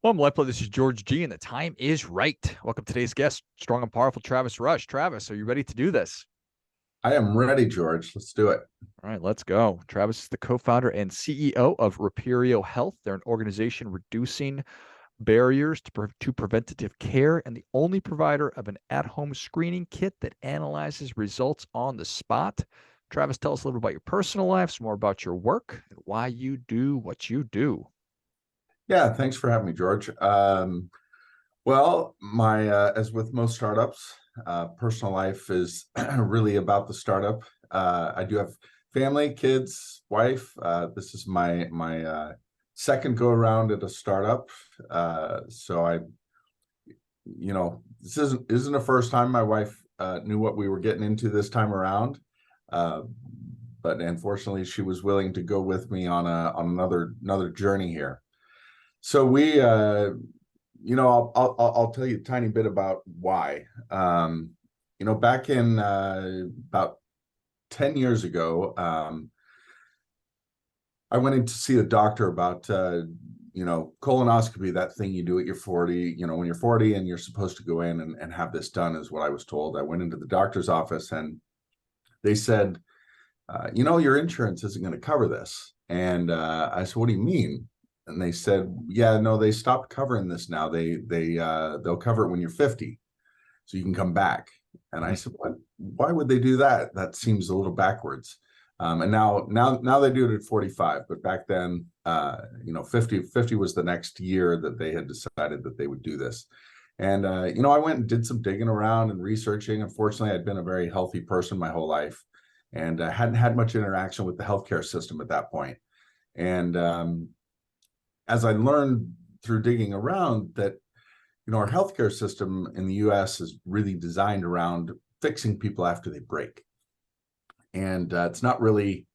Welcome, LifeBlood. This is George G, and the time is right. Welcome to today's guest, strong and powerful Travis Rush. Travis, are you ready to do this? I am ready, George. Let's do it. All right, let's go. Travis is the co-founder and CEO of Reperio Health. They're an organization reducing barriers to preventative care and the only provider of an at-home screening kit that analyzes results on the spot. Travis, tell us a little bit about your personal life, some more about your work, and why you do what you do. Yeah, thanks for having me, George. Well, my as with most startups, personal life is really about the startup. I do have family, kids, wife. This is my second go around at a startup. So this isn't the first time my wife knew what we were getting into this time around. Uh, but unfortunately, she was willing to go with me on another journey here. So I'll tell you a tiny bit about why. Back in about 10 years ago, I went in to see a doctor about, colonoscopy, that thing you do at your 40, when you're 40 and you're supposed to go in and have this done is what I was told. I went into the doctor's office and they said, your insurance isn't going to cover this. And I said, what do you mean? And they said, yeah, no, they stopped covering this now. They'll cover it when you're 50, so you can come back. And I said, what? Why would they do that? That seems a little backwards. And now they do it at 45, but back then, 50 was the next year that they had decided that they would do this. And I went and did some digging around and researching. Unfortunately, I'd been a very healthy person my whole life, and hadn't had much interaction with the healthcare system at that point. And as I learned through digging around that, our healthcare system in the US is really designed around fixing people after they break. And it's not really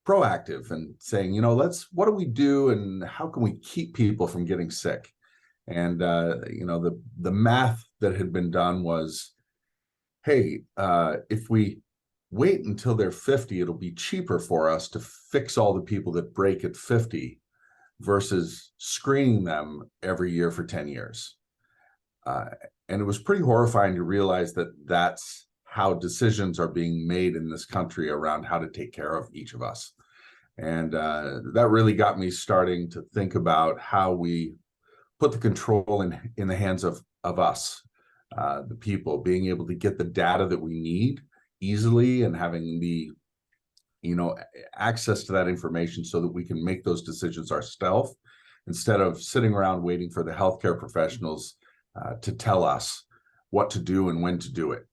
proactive and saying, what do we do and how can we keep people from getting sick? And, the math that had been done was, hey, if we wait until they're 50, it'll be cheaper for us to fix all the people that break at 50 versus screening them every year for 10 years. And it was pretty horrifying to realize that that's how decisions are being made in this country around how to take care of each of us. And that really got me starting to think about how we put the control in the hands of us, the people, being able to get the data that we need easily and having the access to that information so that we can make those decisions ourselves instead of sitting around waiting for the healthcare professionals to tell us what to do and when to do it.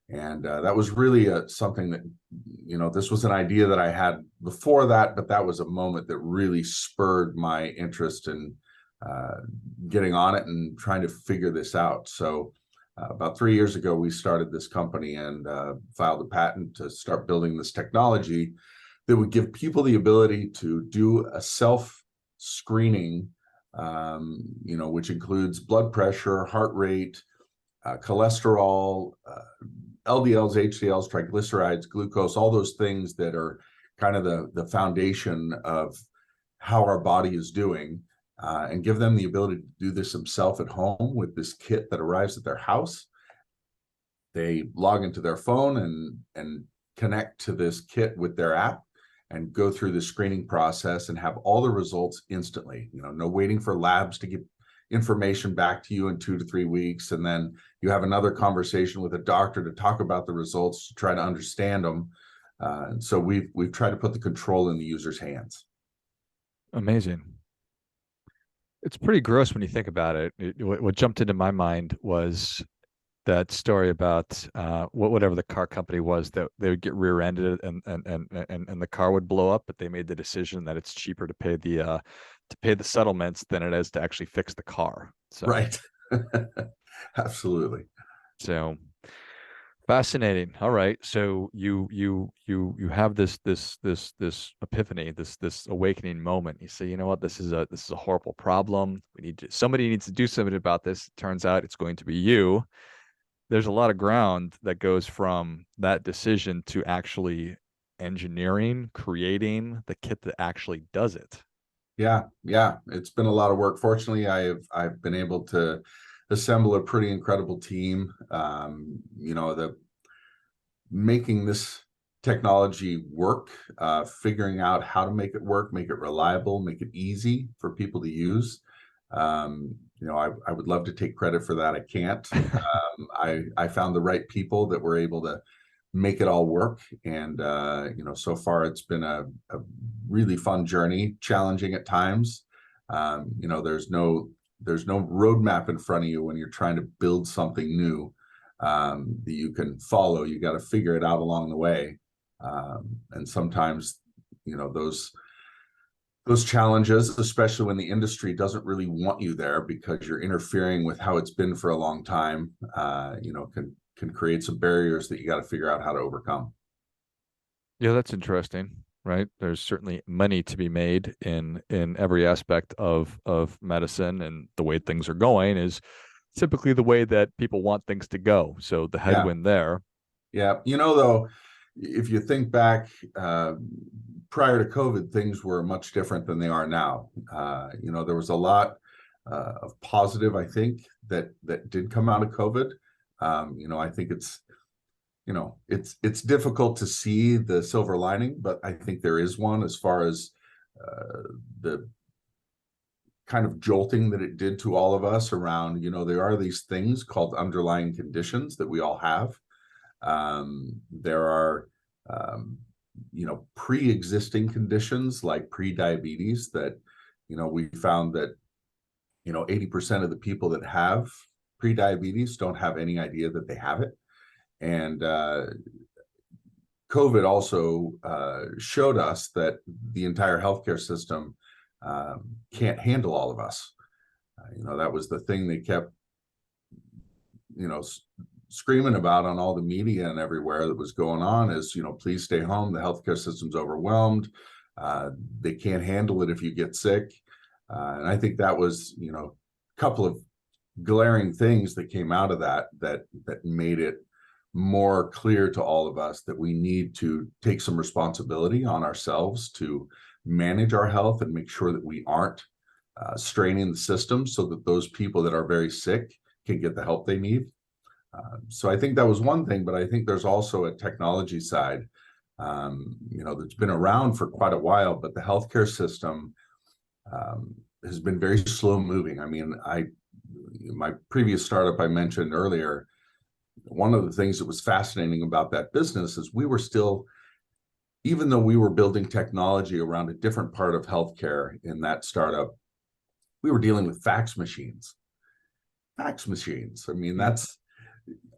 And that was really something that, this was an idea that I had before that, but that was a moment that really spurred my interest in getting on it and trying to figure this out. So about 3 years ago, we started this company and filed a patent to start building this technology that would give people the ability to do a self-screening, which includes blood pressure, heart rate, cholesterol, LDLs, HDLs, triglycerides, glucose, all those things that are kind of the foundation of how our body is doing. And give them the ability to do this themselves at home with this kit that arrives at their house. They log into their phone and connect to this kit with their app and go through the screening process and have all the results instantly. No waiting for labs to get information back to you in 2 to 3 weeks. And then you have another conversation with a doctor to talk about the results, to try to understand them. And so we've tried to put the control in the user's hands. Amazing. It's pretty gross when you think about it. What jumped into my mind was that story about whatever the car company was, that they would get rear-ended and the car would blow up, but they made the decision that it's cheaper to pay the settlements than it is to actually fix the car. So Right. Absolutely. so fascinating. All right. So you have this epiphany, this awakening moment. You say, you know what, this is a horrible problem. Somebody needs to do something about this. It turns out it's going to be you. There's a lot of ground that goes from that decision to actually engineering, creating the kit that actually does it. Yeah, it's been a lot of work. Fortunately, I've been able to assemble a pretty incredible team. The making this technology work, figuring out how to make it work, make it reliable, make it easy for people to use. I would love to take credit for that. I can't. I found the right people that were able to make it all work. And, so far it's been a really fun journey, challenging at times. There's no roadmap in front of you when you're trying to build something new that you can follow. You got to figure it out along the way. And sometimes, those challenges, especially when the industry doesn't really want you there because you're interfering with how it's been for a long time, can create some barriers that you got to figure out how to overcome. Yeah, that's interesting, right? There's certainly money to be made in every aspect of medicine, and the way things are going is typically the way that people want things to go. So the Yeah, headwind there. yeah. Though, if you think back, prior to COVID, things were much different than they are now. There was a lot of positive, I think, that did come out of COVID. I think it's difficult to see the silver lining, but I think there is one as far as the kind of jolting that it did to all of us around, there are these things called underlying conditions that we all have. There are, pre-existing conditions like pre-diabetes that, we found that, 80% of the people that have pre-diabetes don't have any idea that they have it. And COVID also showed us that the entire healthcare system can't handle all of us. That was the thing they kept, screaming about on all the media and everywhere that was going on is, please stay home. The healthcare system's overwhelmed. They can't handle it if you get sick. And I think that was, a couple of glaring things that came out of that made it more clear to all of us that we need to take some responsibility on ourselves to manage our health and make sure that we aren't straining the system so that those people that are very sick can get the help they need. So I think that was one thing, but I think there's also a technology side, that's been around for quite a while, but the healthcare system has been very slow moving. I mean, my previous startup I mentioned earlier, one of the things that was fascinating about that business is we were still, even though we were building technology around a different part of healthcare in that startup, we were dealing with fax machines. Fax machines. I mean,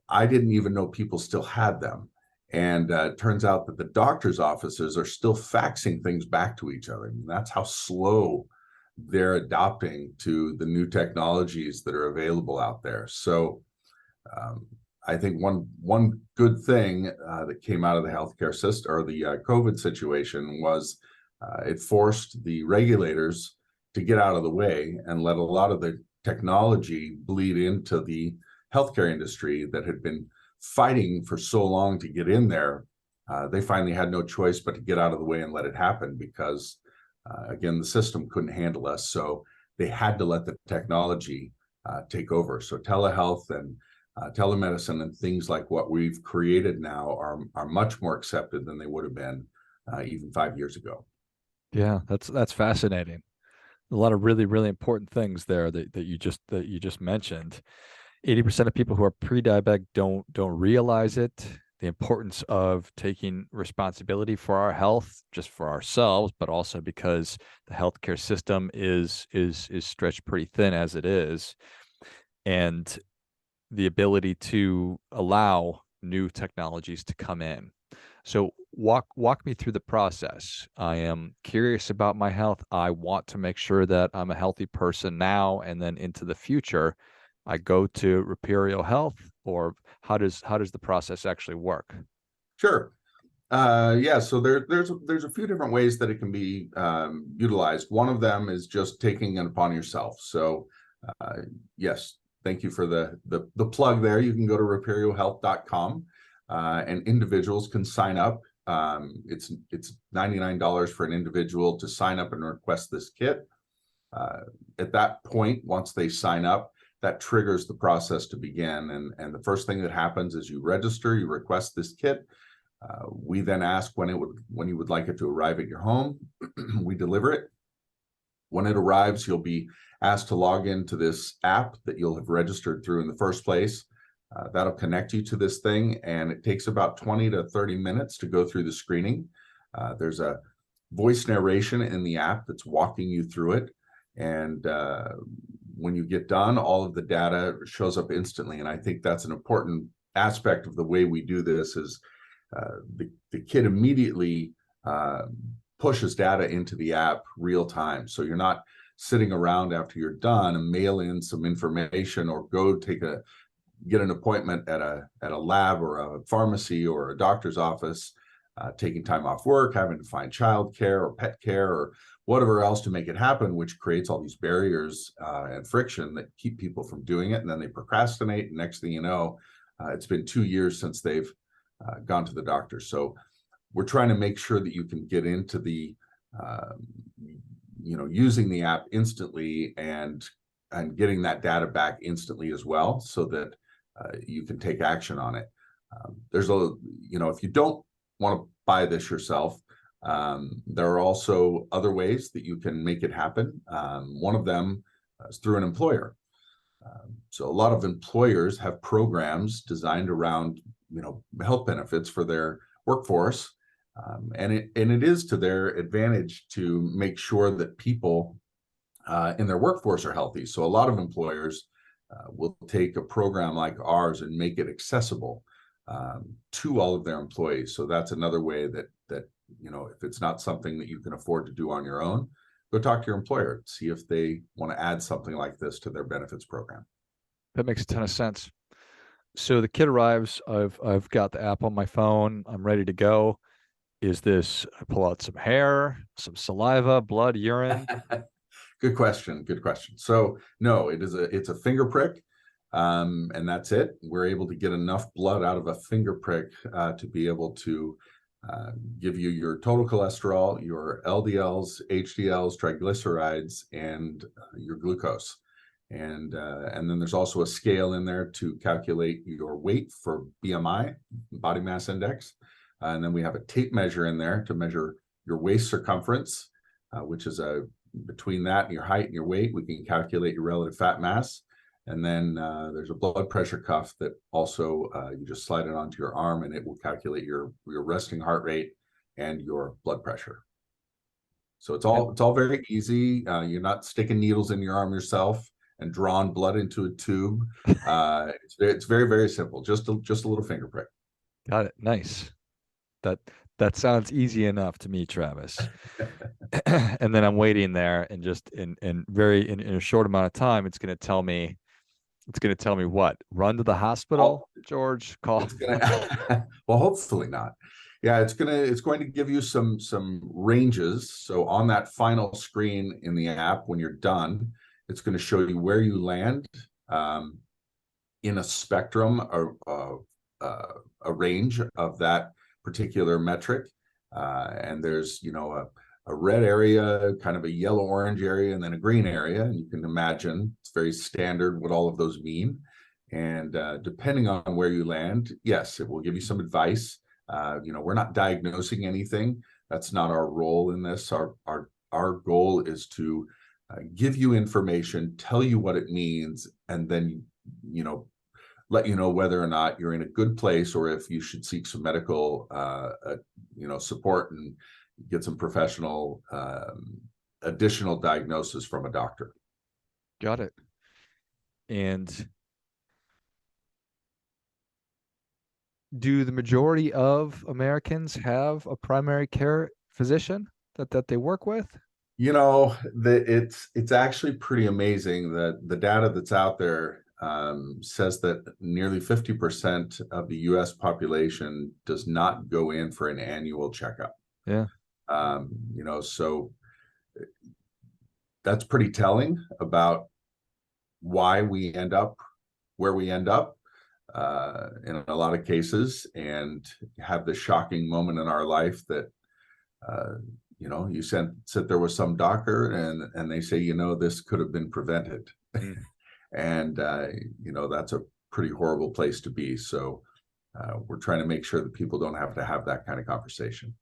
I didn't even know people still had them. And it turns out that the doctor's offices are still faxing things back to each other. I mean, that's how slow they're adopting to the new technologies that are available out there. So I think one good thing that came out of the healthcare system or the COVID situation was it forced the regulators to get out of the way and let a lot of the technology bleed into the healthcare industry that had been fighting for so long to get in there. They finally had no choice but to get out of the way and let it happen because, again, the system couldn't handle us. So they had to let the technology take over. So telehealth and telemedicine and things like what we've created now are much more accepted than they would have been even 5 years ago. Yeah, that's fascinating. A lot of really, really important things there that you just mentioned. 80% of people who are pre-diabetic don't realize it. The importance of taking responsibility for our health, just for ourselves, but also because the healthcare system is stretched pretty thin as it is, and the ability to allow new technologies to come in. So walk me through the process. I am curious about my health. I want to make sure that I'm a healthy person now and then into the future. I go to Reperio Health, or how does the process actually work? Sure. Yeah, so there's a few different ways that it can be utilized. One of them is just taking it upon yourself. So yes, thank you for the plug there. You can go to reperiohealth.com and individuals can sign up It's $99 for an individual to sign up and request this kit. At that point, once they sign up, that triggers the process to begin. And the first thing that happens is you register, you request this kit. We then ask when you would like it to arrive at your home. We deliver it. When it arrives, you'll be asked to log into this app that you'll have registered through in the first place. That'll connect you to this thing, and it takes about 20 to 30 minutes to go through the screening. There's a voice narration in the app that's walking you through it. And when you get done, all of the data shows up instantly. And I think that's an important aspect of the way we do this is the kid immediately pushes data into the app real time. So you're not sitting around after you're done and mail in some information or go get an appointment at a lab or a pharmacy or a doctor's office, taking time off work, having to find childcare or pet care or whatever else to make it happen, which creates all these barriers and friction that keep people from doing it. And then they procrastinate. And next thing you know, it's been 2 years since they've gone to the doctor. So we're trying to make sure that you can get into the, using the app instantly and getting that data back instantly as well, so that you can take action on it. There's if you don't want to buy this yourself, there are also other ways that you can make it happen. One of them is through an employer. So a lot of employers have programs designed around, health benefits for their workforce. And it is to their advantage to make sure that people in their workforce are healthy. So a lot of employers will take a program like ours and make it accessible to all of their employees. So that's another way that if it's not something that you can afford to do on your own, go talk to your employer, see if they want to add something like this to their benefits program. That makes a ton of sense. So the kid arrives, I've got the app on my phone, I'm ready to go. Is this, I pull out some hair, some saliva, blood, urine? Good question. So no, it's a finger prick, and that's it. We're able to get enough blood out of a finger prick to be able to give you your total cholesterol, your LDLs, HDLs, triglycerides, and your glucose. And then there's also a scale in there to calculate your weight for BMI, body mass index. And then we have a tape measure in there to measure your waist circumference, which is between that and your height and your weight, we can calculate your relative fat mass. And then there's a blood pressure cuff that also you just slide it onto your arm, and it will calculate your resting heart rate and your blood pressure. So it's all very easy. You're not sticking needles in your arm yourself and drawing blood into a tube. It's very, very simple. Just a little finger prick. Got it. Nice. That sounds easy enough to me, Travis. And then I'm waiting there, and just in a short amount of time, it's going to tell me what? Run to the hospital, George? Call. Well, hopefully not. Yeah, it's going to give you some ranges. So on that final screen in the app, when you're done, it's going to show you where you land in a spectrum or a range of that particular metric. And there's a red area, kind of a yellow-orange area, and then a green area. And you can imagine it's very standard what all of those mean. And depending on where you land, yes, it will give you some advice. We're not diagnosing anything. That's not our role in this. Our goal is to give you information, tell you what it means, and then, let you know whether or not you're in a good place or if you should seek some medical, support and get some professional additional diagnosis from a doctor. Got it. And do the majority of Americans have a primary care physician that they work with? It's actually pretty amazing that the data that's out there says that nearly 50% of the U.S. population does not go in for an annual checkup. Yeah. So that's pretty telling about why we end up where we end up. in a lot of cases, and have the shocking moment in our life that you sit there with some doctor and they say, this could have been prevented. Mm, And that's a pretty horrible place to be. So we're trying to make sure that people don't have to have that kind of conversation.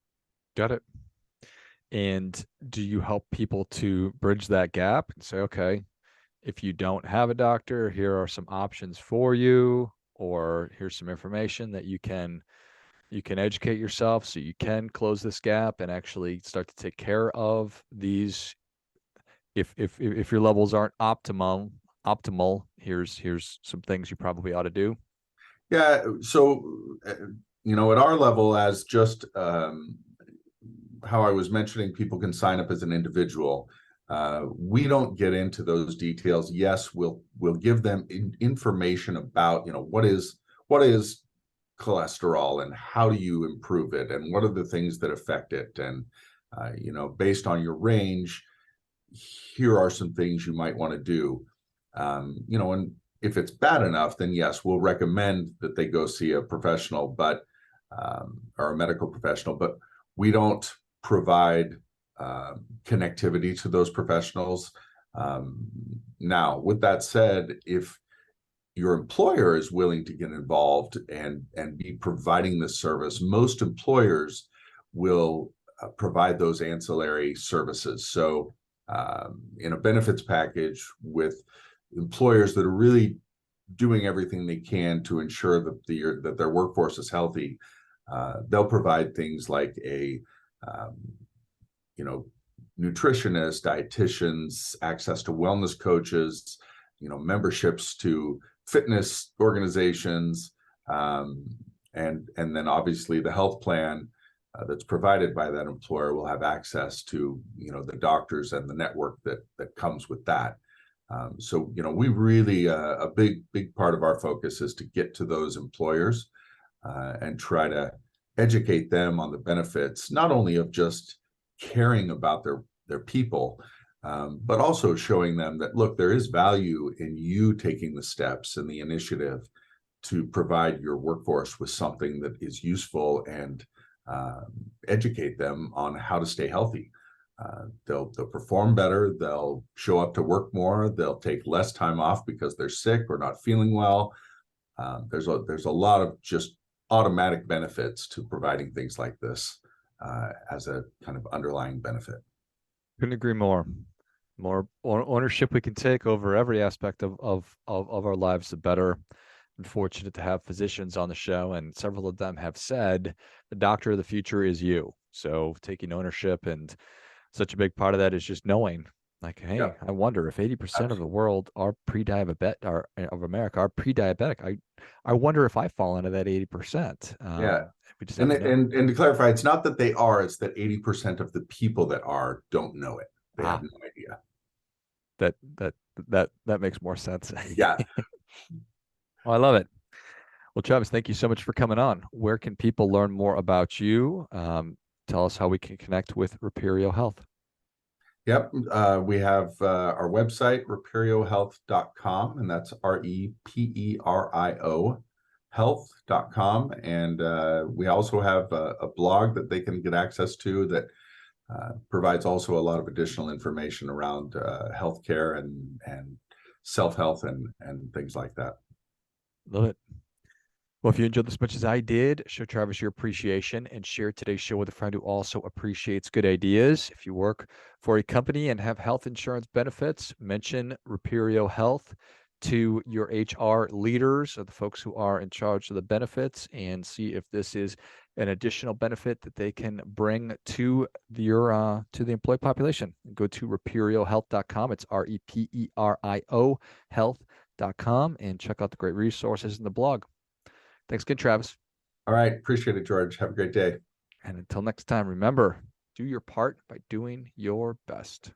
got it. And do you help people to bridge that gap and say, okay, if you don't have a doctor, here are some options for you, or here's some information that you can educate yourself so you can close this gap and actually start to take care of these. If your levels aren't optimal, here's some things you probably ought to do. Yeah. So, at our level, as just how I was mentioning, people can sign up as an individual. We don't get into those details. Yes, we'll give them information about what is cholesterol and how do you improve it and what are the things that affect it, and based on your range, here are some things you might want to do. And if it's bad enough, then yes, we'll recommend that they go see a professional, or a medical professional, but we don't provide connectivity to those professionals. Now, with that said, if your employer is willing to get involved and be providing this service, most employers will provide those ancillary services. So in a benefits package with employers that are really doing everything they can to ensure that their workforce is healthy, they'll provide things like a nutritionists, dietitians, access to wellness coaches, memberships to fitness organizations, and then obviously the health plan that's provided by that employer will have access to the doctors and the network that comes with that. So we really a big part of our focus is to get to those employers and try to educate them on the benefits, not only of just caring about their people, but also showing them that, look, there is value in you taking the steps and the initiative to provide your workforce with something that is useful, and educate them on how to stay healthy. They'll perform better. They'll show up to work more. They'll take less time off because they're sick or not feeling well. There's a lot of just automatic benefits to providing things like this as a kind of underlying benefit. Couldn't agree more. More ownership we can take over every aspect of our lives, the better. I'm fortunate to have physicians on the show, and several of them have said the doctor of the future is you. So taking ownership, and such a big part of that is just knowing, like, Yeah, hey, I wonder if 80% of the absolutely. world are pre-diabetic, or of America are pre-diabetic. I wonder if I fall into that 80%. Yeah. We just And, never know. and and to clarify, it's not that they are, it's that 80% of the people that are don't know it. They have Ah, no idea. that that that makes more sense. Yeah. Well, I love it. Well, Travis, thank you so much for coming on. Where can people learn more about you? Tell us how we can connect with Reperio Health. Yep. We have our website, reperiohealth.com, and that's Reperio health.com. And we also have a blog that they can get access to that provides also a lot of additional information around healthcare and self-health and things like that. Love it. Well, if you enjoyed this as much as I did, show Travis your appreciation and share today's show with a friend who also appreciates good ideas. If you work for a company and have health insurance benefits, mention Reperio Health to your HR leaders, or the folks who are in charge of the benefits, and see if this is an additional benefit that they can bring to the employee population. Go to reperiohealth.com. It's Reperio health.com, and check out the great resources in the blog. Thanks again, Travis. All right. Appreciate it, George. Have a great day. And until next time, remember, do your part by doing your best.